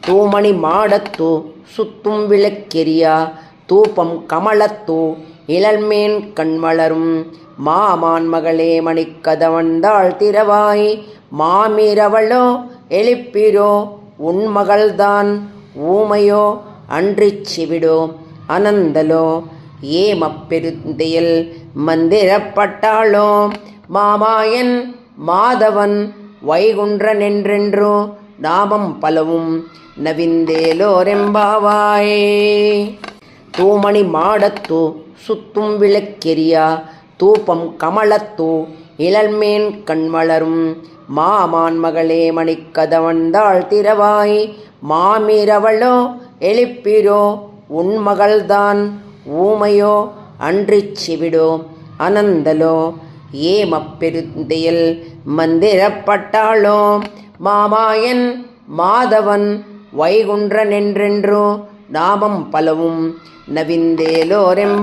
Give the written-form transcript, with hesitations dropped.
தூமணி மாடத்தோ சுத்தும் விளக்கெரியா தூபம் கமலத்தோ இளல்மேன் கண்வளரும் மாமான் மகளே மணிக்கதவந்தாள் திரவாய் மாமிரவளோ எழுப்பிரோ உன் மகள்தான் ஊமையோ அன்றிச் சிவிடோ அனந்தலோ ஏமப்பெருந்தையில் மந்திரப்பட்டாளோ மாமாயன் மாதவன் வைகுன்றனென்றென்றோ நாமம் பலவும் நவிந்தேலோரெம்பாவாயே. தூமணி மாடத்தோ சுத்தும் விளக்கெரியா தூபம் கமலத்தோ இளல்மேன் கண்வளரும் மாமான் மகளே மணிக்கதவந்தாள் திரவாய் மாமிரவளோ எழுப்பிரோ உன் மகள்தான் ஊமையோ அன்றிச் சிவிடோ அனந்தலோ ஏமப்பெருந்தையில் மந்திரப்பட்டாளோ மாமாயன் மாதவன் வைகுன்றனென்றென்றோ நாமம் பலவும் நவிந்தேலோரெம்பாவாயே.